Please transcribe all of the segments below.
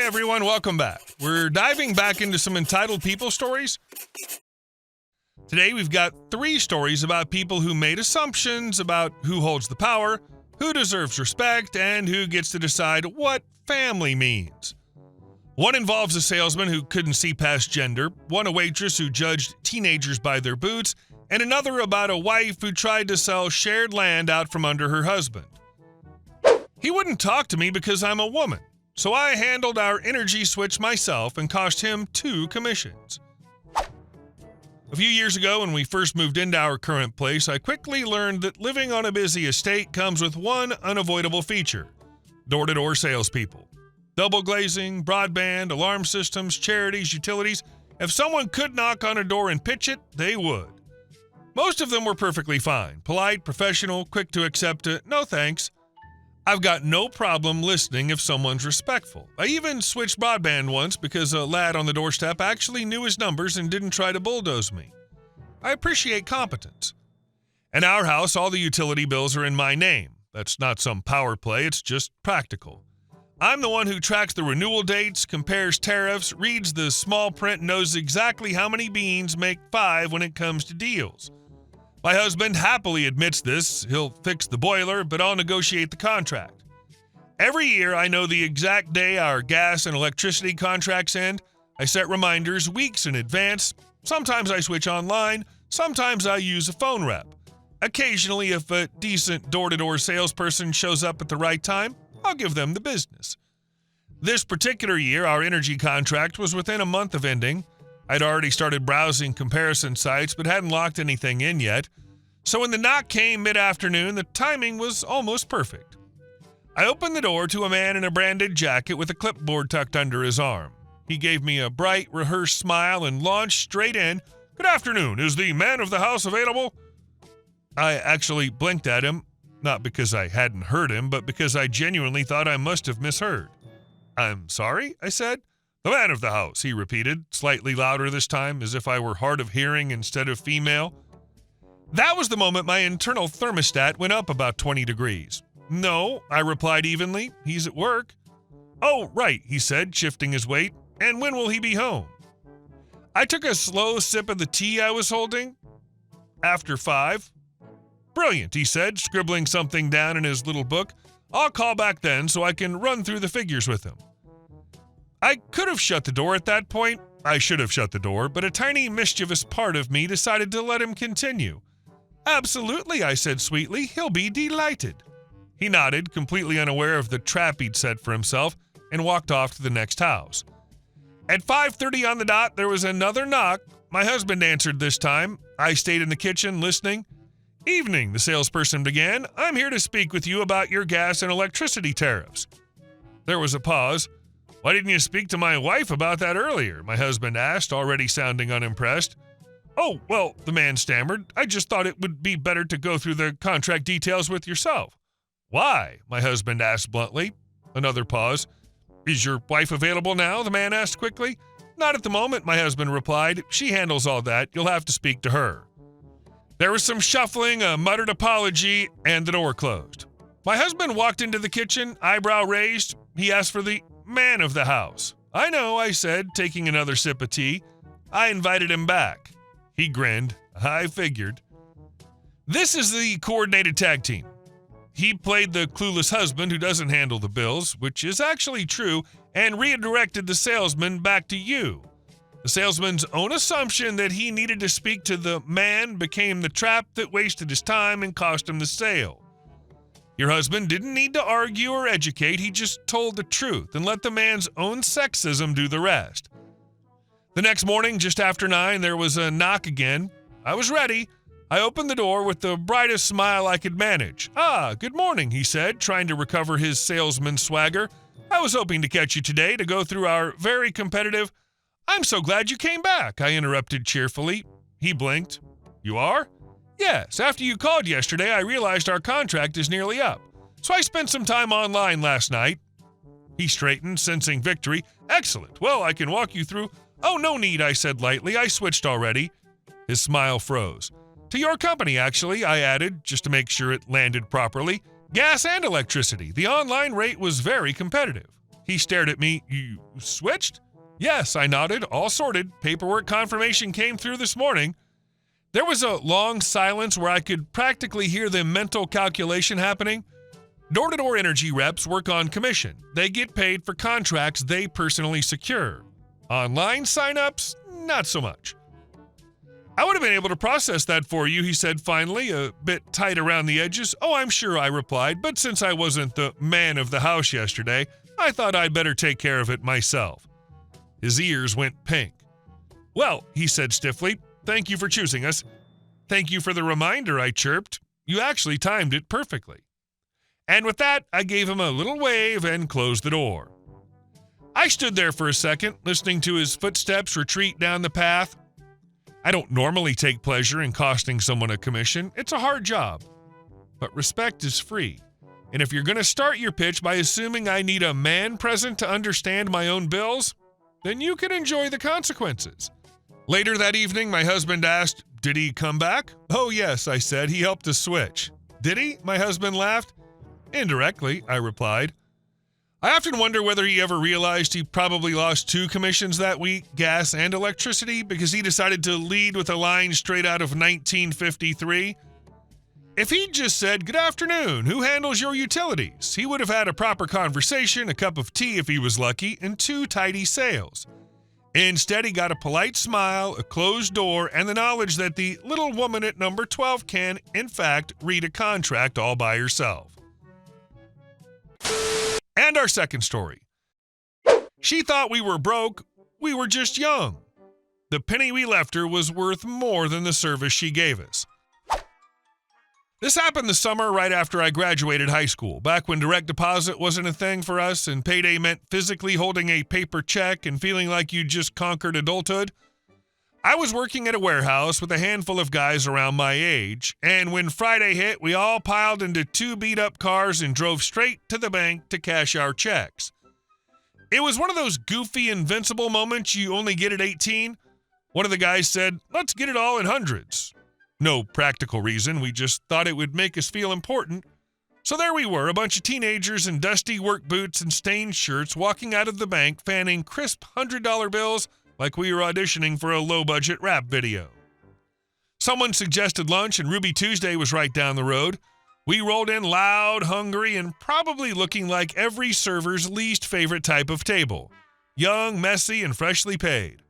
everyone, welcome back. We're diving back into some entitled people stories. Today we've got 3 stories about people who made assumptions about who holds the power, who deserves respect, and who gets to decide what family means. One involves a salesman who couldn't see past gender, one a waitress who judged teenagers by their boots, and another about a wife who tried to sell shared land out from under her husband. He wouldn't talk to me because I'm a woman, so I handled our energy switch myself and cost him 2 commissions. A few years ago, when we first moved into our current place, I quickly learned that living on a busy estate comes with one unavoidable feature: door-to-door salespeople. Double glazing, broadband, alarm systems, charities, utilities. If someone could knock on a door and pitch it, they would. Most of them were perfectly fine, polite, professional, quick to accept a no thanks. I've got no problem listening if someone's respectful. I even switched broadband once because a lad on the doorstep actually knew his numbers and didn't try to bulldoze me. I appreciate competence. In our house, all the utility bills are in my name. That's not some power play, it's just practical. I'm the one who tracks the renewal dates, compares tariffs, reads the small print, knows exactly how many beans make 5 when it comes to deals. My husband happily admits this. He'll fix the boiler, but I'll negotiate the contract. Every year, I know the exact day our gas and electricity contracts end. I set reminders weeks in advance. Sometimes I switch online. Sometimes I use a phone rep. Occasionally, if a decent door-to-door salesperson shows up at the right time, I'll give them the business. This particular year, our energy contract was within a month of ending. I'd already started browsing comparison sites, but hadn't locked anything in yet. So when the knock came mid-afternoon, the timing was almost perfect. I opened the door to a man in a branded jacket with a clipboard tucked under his arm. He gave me a bright, rehearsed smile and launched straight in. "Good afternoon. Is the man of the house available?" I actually blinked at him. Not because I hadn't heard him, but because I genuinely thought I must have misheard. "I'm sorry," I said. "The man of the house," he repeated, slightly louder this time, as if I were hard of hearing instead of female. That was the moment my internal thermostat went up about 20 degrees. "No," I replied evenly. "He's at work." "Oh, right," he said, shifting his weight. "And when will he be home?" I took a slow sip of the tea I was holding. "After 5. "Brilliant," he said, scribbling something down in his little book. "I'll call back then so I can run through the figures with him." I could have shut the door at that point. I should have shut the door, but a tiny mischievous part of me decided to let him continue. "Absolutely," I said sweetly. "He'll be delighted." He nodded, completely unaware of the trap he'd set for himself, and walked off to the next house. At 5:30 on the dot, there was another knock. My husband answered this time. I stayed in the kitchen listening. "Evening," the salesperson began. "I'm here to speak with you about your gas and electricity tariffs." There was a pause. "Why didn't you speak to my wife about that earlier?" my husband asked, already sounding unimpressed. "Oh, well," the man stammered, "I just thought it would be better to go through the contract details with yourself." "Why?" my husband asked bluntly. Another pause. "Is your wife available now?" the man asked quickly. "Not at the moment," my husband replied. "She handles all that. You'll have to speak to her." There was some shuffling, a muttered apology, and the door closed. My husband walked into the kitchen, eyebrow raised. He asked for the man of the house. "I know," I said, taking another sip of tea. I invited him back. He grinned. "I figured." This is the coordinated tag team. He played the clueless husband who doesn't handle the bills, which is actually true, and redirected the salesman back to you. The salesman's own assumption that he needed to speak to the man became the trap that wasted his time and cost him the sale. Your husband didn't need to argue or educate, he just told the truth and let the man's own sexism do the rest. The next morning, just after 9, there was a knock again. I was ready. I opened the door with the brightest smile I could manage. "Ah, good morning," he said, trying to recover his salesman swagger. "I was hoping to catch you today to go through our very competitive—" "I'm so glad you came back," I interrupted cheerfully. He blinked. "You are?" "Yes, after you called yesterday, I realized our contract is nearly up. So I spent some time online last night." He straightened, sensing victory. "Excellent. Well, I can walk you through—" "Oh, no need," I said lightly. "I switched already." His smile froze. "To your company, actually," I added, just to make sure it landed properly. "Gas and electricity. The online rate was very competitive." He stared at me. You switched? Yes, I nodded. All sorted. Paperwork confirmation came through this morning. There was a long silence where I could practically hear the mental calculation happening. Door-to-door energy reps work on commission. They get paid for contracts they personally secure. Online sign-ups, not so much. I would have been able to process that for you, he said finally, a bit tight around the edges. Oh, I'm sure, I replied, but since I wasn't the man of the house yesterday, I thought I'd better take care of it myself. His ears went pink. Well, he said stiffly, thank you for choosing us. Thank you for the reminder, I chirped. You actually timed it perfectly. And with that, I gave him a little wave and closed the door. I stood there for a second, listening to his footsteps retreat down the path. I don't normally take pleasure in costing someone a commission. It's a hard job. But respect is free. And if you're going to start your pitch by assuming I need a man present to understand my own bills, then you can enjoy the consequences. Later that evening, my husband asked, did he come back? Oh, yes, I said. He helped us switch. Did he? My husband laughed. Indirectly, I replied. I often wonder whether he ever realized he probably lost 2 commissions that week, gas and electricity, because he decided to lead with a line straight out of 1953. If he'd just said, good afternoon, who handles your utilities? He would have had a proper conversation, a cup of tea if he was lucky, and 2 tidy sales. Instead, he got a polite smile, a closed door, and the knowledge that the little woman at number 12 can, in fact, read a contract all by herself. And our second story. She thought we were broke. We were just young. The penny we left her was worth more than the service she gave us. This happened the summer right after I graduated high school, back when direct deposit wasn't a thing for us and payday meant physically holding a paper check and feeling like you just conquered adulthood. I was working at a warehouse with a handful of guys around my age, and when Friday hit, we all piled into 2 beat-up cars and drove straight to the bank to cash our checks. It was one of those goofy, invincible moments you only get at 18. One of the guys said, let's get it all in hundreds. No practical reason, we just thought it would make us feel important. So there we were, a bunch of teenagers in dusty work boots and stained shirts walking out of the bank, fanning crisp $100 bills like we were auditioning for a low-budget rap video. Someone suggested lunch, and Ruby Tuesday was right down the road. We rolled in loud, hungry, and probably looking like every server's least favorite type of table. Young, messy, and freshly paid.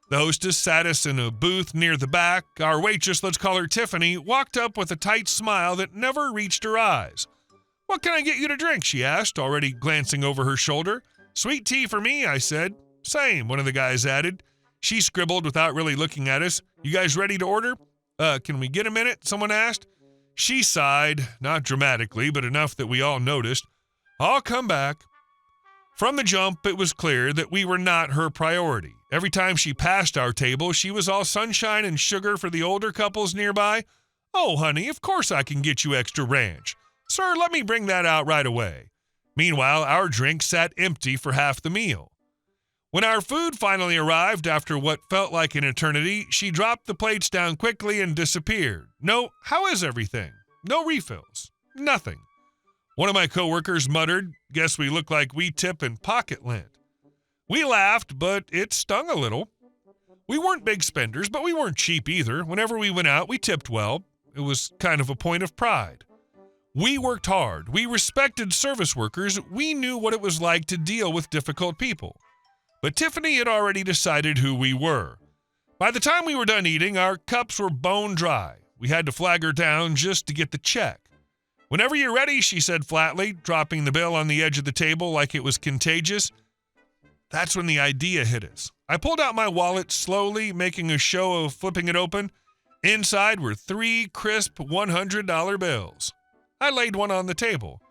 The hostess sat us in a booth near the back. Our waitress, let's call her Tiffany, walked up with a tight smile that never reached her eyes. What can I get you to drink? She asked, already glancing over her shoulder. Sweet tea for me, I said. Same, one of the guys added. She scribbled without really looking at us. You guys ready to order? Can we get a minute? Someone asked. She sighed, not dramatically, but enough that we all noticed. I'll come back. From the jump, it was clear that we were not her priority. Every time she passed our table, she was all sunshine and sugar for the older couples nearby. Oh, honey, of course I can get you extra ranch. Sir, let me bring that out right away. Meanwhile, our drink sat empty for half the meal. When our food finally arrived after what felt like an eternity, she dropped the plates down quickly and disappeared. No, how is everything? No refills. Nothing. One of my coworkers muttered, guess we look like we tip in pocket lint. We laughed, but it stung a little. We weren't big spenders, but we weren't cheap either. Whenever we went out, we tipped well. It was kind of a point of pride. We worked hard. We respected service workers. We knew what it was like to deal with difficult people. But Tiffany had already decided who we were. By the time we were done eating, our cups were bone dry. We had to flag her down just to get the check. Whenever you're ready, she said flatly, dropping the bill on the edge of the table like it was contagious. That's when the idea hit us. I pulled out my wallet slowly, making a show of flipping it open. Inside were 3 crisp $100 bills. I laid one on the table.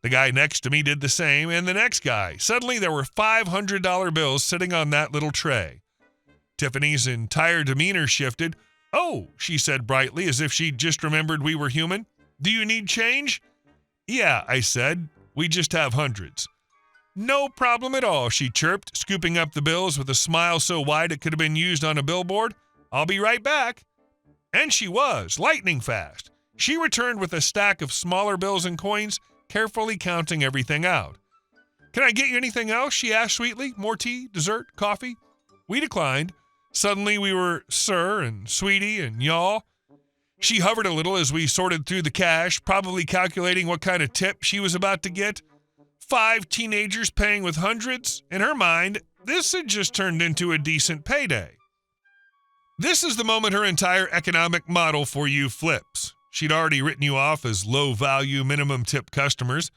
The guy next to me did the same, and the next guy. Suddenly, there were $500 bills sitting on that little tray. Tiffany's entire demeanor shifted. Oh, she said brightly, as if she'd just remembered we were human. Do you need change? Yeah, I said. We just have hundreds. No problem at all, she chirped, scooping up the bills with a smile so wide it could have been used on a billboard. I'll be right back. And she was, lightning fast. She returned with a stack of smaller bills and coins, carefully counting everything out. "Can I get you anything else?" she asked sweetly. "More tea, dessert, coffee?" We declined. Suddenly we were sir and sweetie and y'all. She hovered a little as we sorted through the cash, probably calculating what kind of tip she was about to get. 5 teenagers paying with hundreds. In her mind, this had just turned into a decent payday. This is the moment her entire economic model for you flips. She'd already written you off as low-value, minimum-tip customers.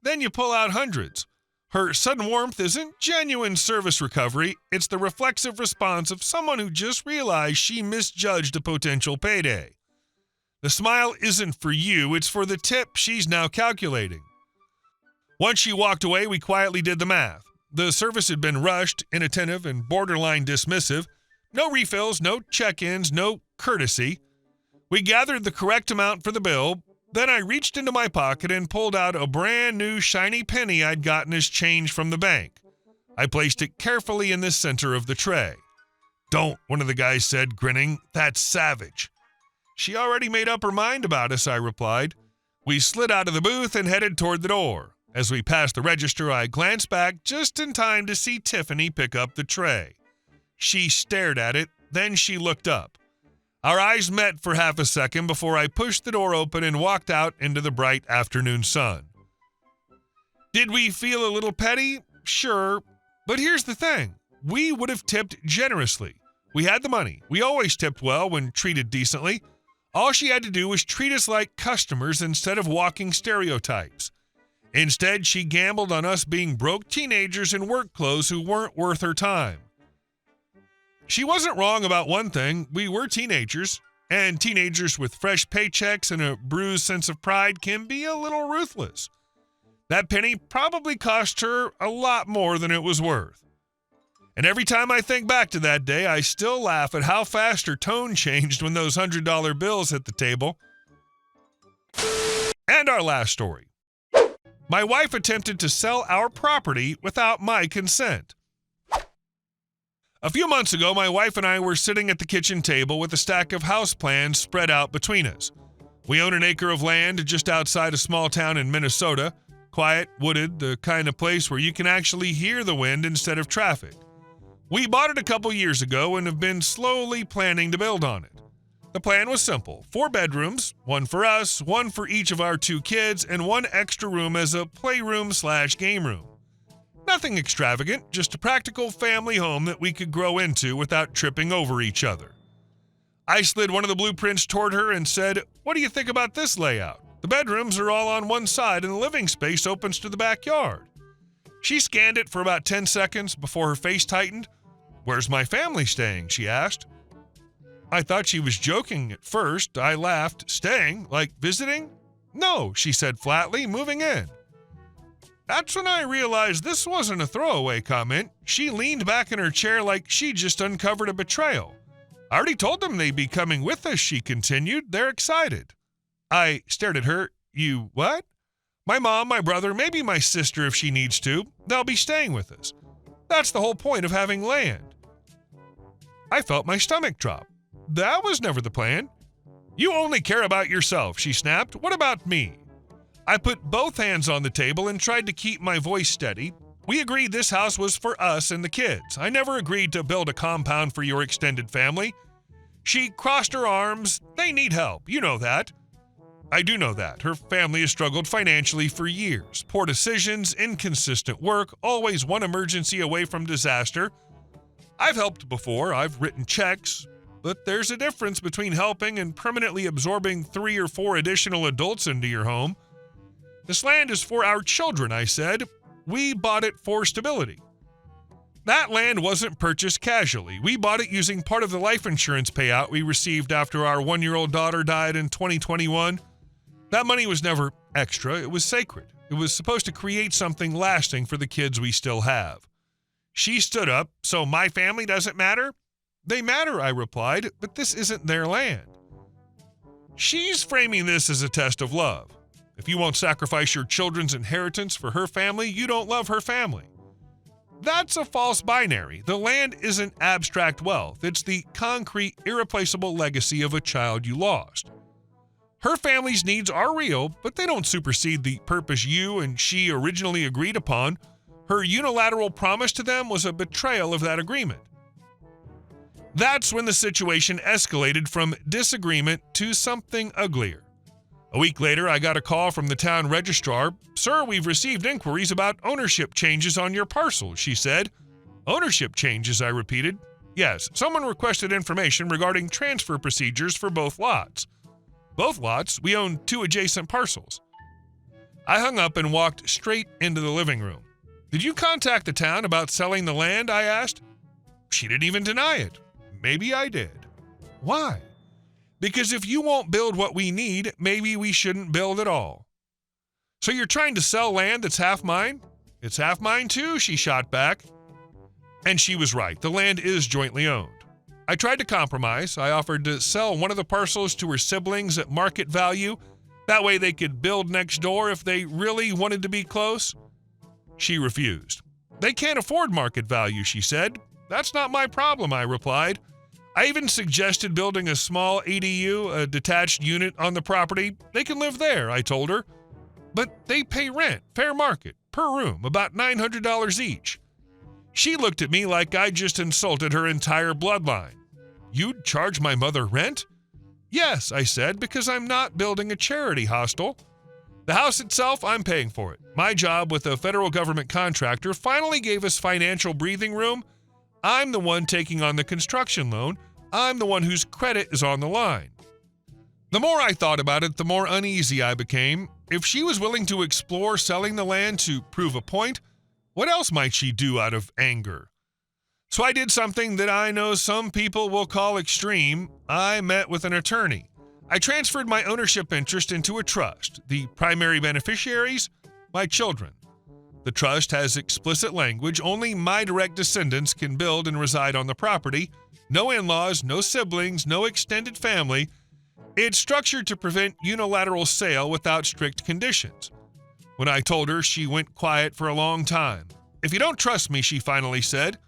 Then you pull out hundreds. Her sudden warmth isn't genuine service recovery. It's the reflexive response of someone who just realized she misjudged a potential payday. The smile isn't for you, it's for the tip she's now calculating. Once she walked away, we quietly did the math. The service had been rushed, inattentive, and borderline dismissive. No refills, no check-ins, no courtesy. We gathered the correct amount for the bill. Then I reached into my pocket and pulled out a brand new shiny penny I'd gotten as change from the bank. I placed it carefully in the center of the tray. "Don't," one of the guys said, grinning. "That's savage." "She already made up her mind about us," I replied. We slid out of the booth and headed toward the door. As we passed the register, I glanced back just in time to see Tiffany pick up the tray. She stared at it, then she looked up. Our eyes met for half a second before I pushed the door open and walked out into the bright afternoon sun. Did we feel a little petty? Sure. But here's the thing. We would have tipped generously. We had the money. We always tipped well when treated decently. All she had to do was treat us like customers instead of walking stereotypes. Instead, she gambled on us being broke teenagers in work clothes who weren't worth her time. She wasn't wrong about one thing. We were teenagers, and teenagers with fresh paychecks and a bruised sense of pride can be a little ruthless. That penny probably cost her a lot more than it was worth. And every time I think back to that day, I still laugh at how fast her tone changed when those $100 bills hit the table. And our last story. My wife attempted to sell our property without my consent. A few months ago, my wife and I were sitting at the kitchen table with a stack of house plans spread out between us. We own an acre of land just outside a small town in Minnesota. Quiet, wooded, the kind of place where you can actually hear the wind instead of traffic. We bought it a couple years ago and have been slowly planning to build on it. The plan was simple: 4 bedrooms, 1 for us, 1 for each of our 2 kids, and 1 extra room as a playroom/game room. Nothing extravagant, just a practical family home that we could grow into without tripping over each other. I slid one of the blueprints toward her and said, "What do you think about this layout? The bedrooms are all on one side and the living space opens to the backyard." She scanned it for about 10 seconds before her face tightened. "Where's my family staying?" she asked. I thought she was joking at first. I laughed. "Staying? Like visiting?" "No," she said flatly, "moving in." That's when I realized this wasn't a throwaway comment. She leaned back in her chair like she just uncovered a betrayal. "I already told them they'd be coming with us," she continued. "They're excited." I stared at her. "You what?" "My mom, my brother, maybe my sister if she needs to. They'll be staying with us. That's the whole point of having land." I felt my stomach drop. That was never the plan. "You only care about yourself," she snapped. "What about me?" I put both hands on the table and tried to keep my voice steady. We agreed this house was for us and the kids. I never agreed to build a compound for your extended family. She crossed her arms. "They need help. You know that." I do know that. Her family has struggled financially for years. Poor decisions, inconsistent work, always one emergency away from disaster. I've helped before. I've written checks. But there's a difference between helping and permanently absorbing 3 or 4 additional adults into your home. "This land is for our children," I said. "We bought it for stability." That land wasn't purchased casually. We bought it using part of the life insurance payout we received after our 1-year-old daughter died in 2021. That money was never extra. It was sacred. It was supposed to create something lasting for the kids we still have. She stood up. "So my family doesn't matter?" "They matter," I replied, "but this isn't their land." She's framing this as a test of love. If you won't sacrifice your children's inheritance for her family, you don't love her family. That's a false binary. The land isn't abstract wealth. It's the concrete, irreplaceable legacy of a child you lost. Her family's needs are real, but they don't supersede the purpose you and she originally agreed upon. Her unilateral promise to them was a betrayal of that agreement. That's when the situation escalated from disagreement to something uglier. A week later, I got a call from the town registrar. "Sir, we've received inquiries about ownership changes on your parcel," she said. "Ownership changes," I repeated. "Yes, someone requested information regarding transfer procedures for both lots." "Both lots? We own 2 adjacent parcels." I hung up and walked straight into the living room. "Did you contact the town about selling the land?" I asked. She didn't even deny it. Maybe I did. Why? Because if you won't build what we need, maybe we shouldn't build at all. "So you're trying to sell land that's half mine?" "It's half mine too," she shot back. And she was right. The land is jointly owned. I tried to compromise. I offered to sell one of the parcels to her siblings at market value. That way they could build next door if they really wanted to be close. She refused. "They can't afford market value," she said. "That's not my problem," I replied. I even suggested building a small ADU, a detached unit on the property. "They can live there," I told her. "But they pay rent, fair market, per room, about $900 each." She looked at me like I just insulted her entire bloodline. "You'd charge my mother rent?" "Yes," I said, "because I'm not building a charity hostel. The house itself, I'm paying for it. My job with a federal government contractor finally gave us financial breathing room. I'm the one taking on the construction loan. I'm the one whose credit is on the line." The more I thought about it, the more uneasy I became. If she was willing to explore selling the land to prove a point, what else might she do out of anger? So I did something that I know some people will call extreme. I met with an attorney. I transferred my ownership interest into a trust. The primary beneficiaries? My children. The trust has explicit language. Only my direct descendants can build and reside on the property. No in-laws, no siblings, no extended family. It's structured to prevent unilateral sale without strict conditions. When I told her, she went quiet for a long time. "If you don't trust me," she finally said.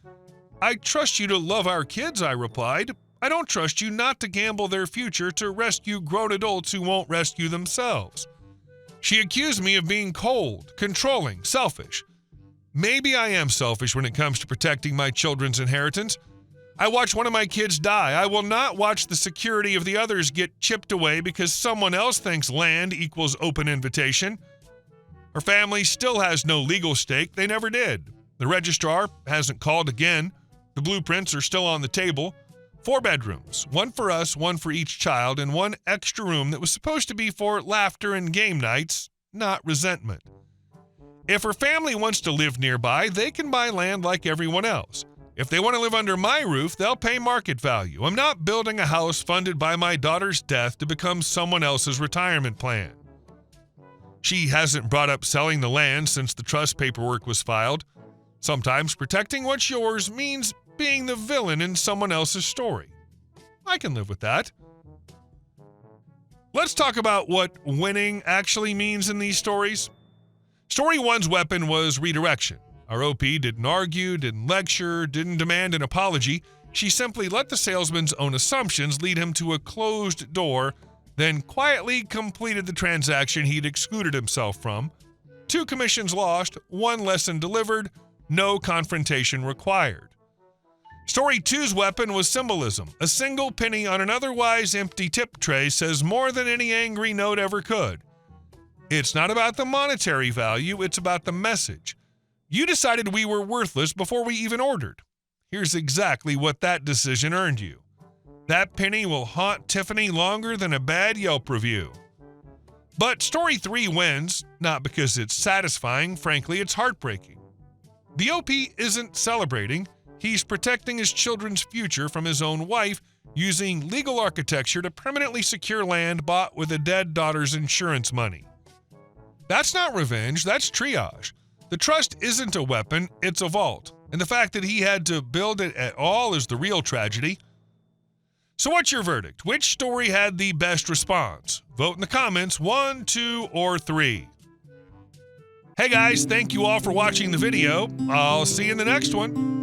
"I trust you to love our kids," I replied. "I don't trust you not to gamble their future to rescue grown adults who won't rescue themselves." She accused me of being cold, controlling, selfish. Maybe I am selfish when it comes to protecting my children's inheritance. I watch one of my kids die. I will not watch the security of the others get chipped away because someone else thinks land equals open invitation. Her family still has no legal stake. They never did. The registrar hasn't called again. The blueprints are still on the table. 4 bedrooms, 1 for us, 1 for each child, and 1 extra room that was supposed to be for laughter and game nights, not resentment. If her family wants to live nearby, they can buy land like everyone else. If they want to live under my roof, they'll pay market value. I'm not building a house funded by my daughter's death to become someone else's retirement plan. She hasn't brought up selling the land since the trust paperwork was filed. Sometimes protecting what's yours means being the villain in someone else's story. I can live with that. Let's talk about what winning actually means in these stories. Story 1's weapon was redirection. Our OP didn't argue, didn't lecture, didn't demand an apology. She simply let the salesman's own assumptions lead him to a closed door, then quietly completed the transaction he'd excluded himself from. 2 commissions lost, 1 lesson delivered, no confrontation required. Story 2's weapon was symbolism. A single penny on an otherwise empty tip tray says more than any angry note ever could. It's not about the monetary value, it's about the message. You decided we were worthless before we even ordered. Here's exactly what that decision earned you. That penny will haunt Tiffany longer than a bad Yelp review. But Story 3 wins, not because it's satisfying, frankly, it's heartbreaking. The OP isn't celebrating. He's protecting his children's future from his own wife using legal architecture to permanently secure land bought with a dead daughter's insurance money. That's not revenge, that's triage. The trust isn't a weapon, it's a vault. And the fact that he had to build it at all is the real tragedy. So what's your verdict? Which story had the best response? Vote in the comments, 1, 2, or 3. Hey guys, thank you all for watching the video. I'll see you in the next one.